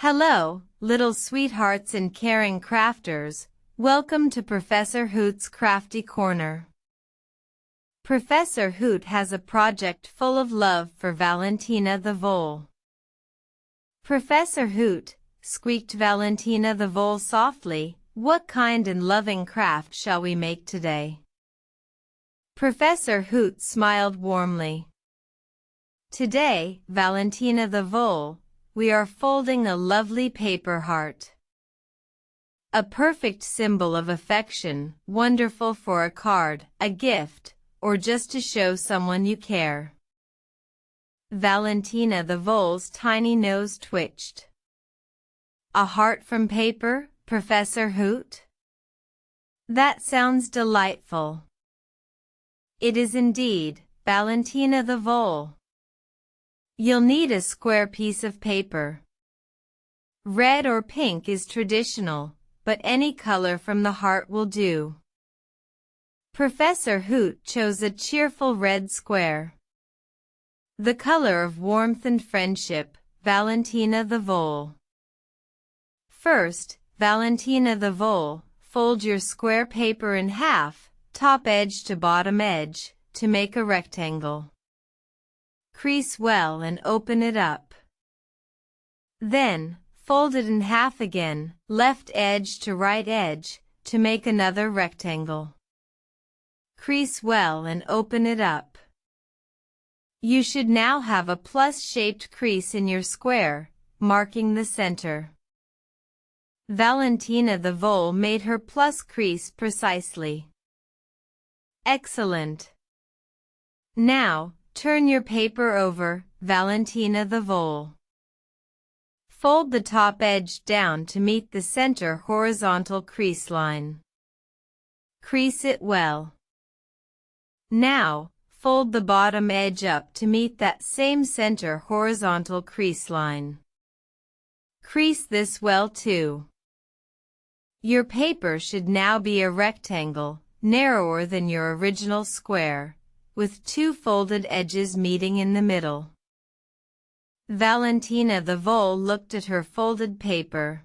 Hello, little sweethearts and caring crafters. Welcome to Professor Hoot's Crafty Corner. Professor Hoot has a project full of love for Valentina the Vole. Professor Hoot, squeaked Valentina the Vole softly, what kind and loving craft shall we make today? Professor Hoot smiled warmly. Today, Valentina the Vole, we are folding a lovely paper heart. A perfect symbol of affection, wonderful for a card, a gift, or just to show someone you care. Valentina the Vole's tiny nose twitched. A heart from paper, Professor Hoot? That sounds delightful. It is indeed, Valentina the Vole. You'll need a square piece of paper. Red or pink is traditional, but any color from the heart will do. Professor Hoot chose a cheerful red square. The color of warmth and friendship, Valentina the Vole. First, Valentina the Vole, fold your square paper in half, top edge to bottom edge, to make a rectangle. Crease well and open it up. Then, fold it in half again, left edge to right edge, to make another rectangle. Crease well and open it up. You should now have a plus-shaped crease in your square, marking the center. Valentina the Vole made her plus crease precisely. Excellent. Now, turn your paper over, Valentina the Vole. Fold the top edge down to meet the center horizontal crease line. Crease it well. Now, fold the bottom edge up to meet that same center horizontal crease line. Crease this well too. Your paper should now be a rectangle, narrower than your original square, with two folded edges meeting in the middle. Valentina the Vole looked at her folded paper.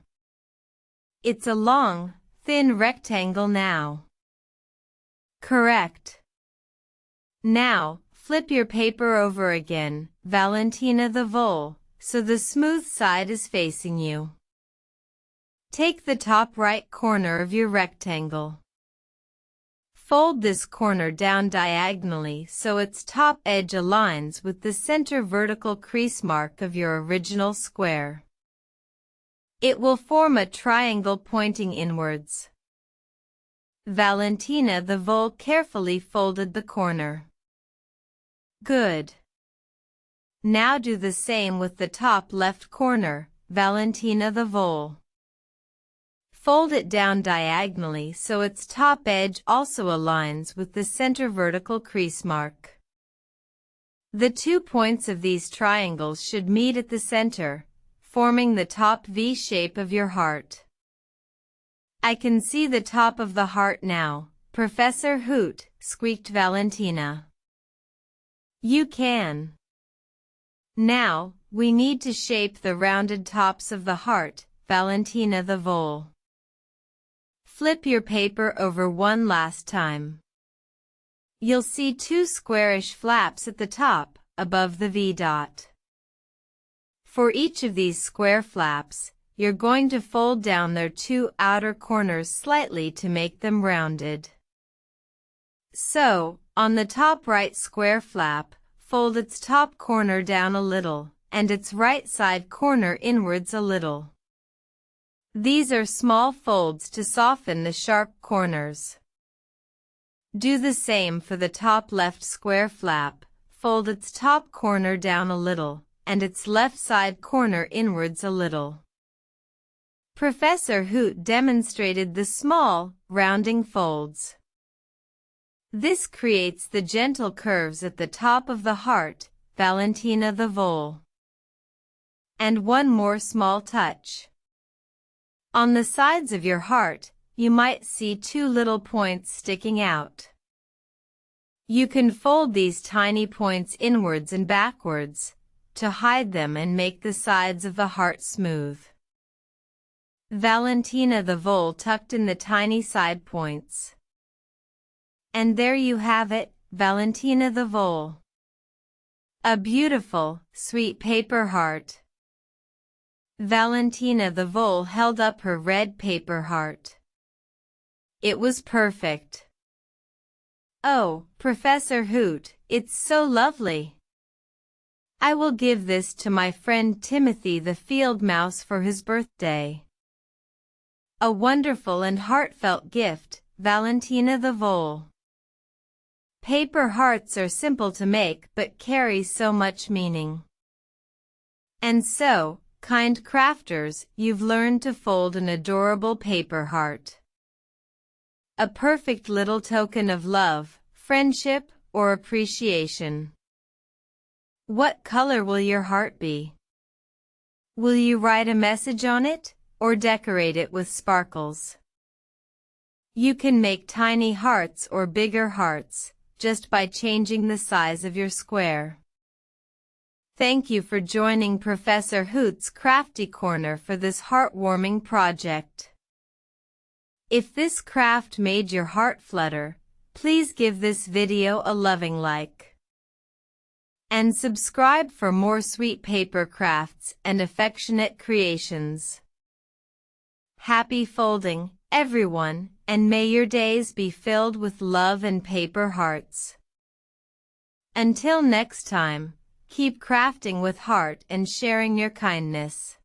It's a long, thin rectangle now. Correct. Now, flip your paper over again, Valentina the Vole, so the smooth side is facing you. Take the top right corner of your rectangle. Fold this corner down diagonally so its top edge aligns with the center vertical crease mark of your original square. It will form a triangle pointing inwards. Valentina the Vole carefully folded the corner. Good. Now do the same with the top left corner, Valentina the Vole. Fold it down diagonally so its top edge also aligns with the center vertical crease mark. The 2 points of these triangles should meet at the center, forming the top V shape of your heart. I can see the top of the heart now, Professor Hoot, squeaked Valentina. You can. Now, we need to shape the rounded tops of the heart, Valentina the Vole. Flip your paper over one last time. You'll see two squarish flaps at the top, above the V dot. For each of these square flaps, you're going to fold down their two outer corners slightly to make them rounded. So, on the top right square flap, fold its top corner down a little, and its right side corner inwards a little. These are small folds to soften the sharp corners. Do the same for the top left square flap, fold its top corner down a little, and its left side corner inwards a little. Professor Hoot demonstrated the small, rounding folds. This creates the gentle curves at the top of the heart, Valentina the Vole. And one more small touch. On the sides of your heart, you might see two little points sticking out. You can fold these tiny points inwards and backwards, to hide them and make the sides of the heart smooth. Valentina the Vole tucked in the tiny side points. And there you have it, Valentina the Vole. A beautiful, sweet paper heart. Valentina the Vole held up her red paper heart. It was perfect. Oh, Professor Hoot, it's so lovely. I will give this to my friend Timothy the field mouse for his birthday. A wonderful and heartfelt gift, Valentina the Vole. Paper hearts are simple to make but carry so much meaning. And so, kind crafters, you've learned to fold an adorable paper heart. A perfect little token of love, friendship, or appreciation. What color will your heart be? Will you write a message on it, or decorate it with sparkles? You can make tiny hearts or bigger hearts, just by changing the size of your square. Thank you for joining Professor Hoot's Crafty Corner for this heartwarming project. If this craft made your heart flutter, please give this video a loving like. And subscribe for more sweet paper crafts and affectionate creations. Happy folding, everyone, and may your days be filled with love and paper hearts. Until next time, keep crafting with heart and sharing your kindness.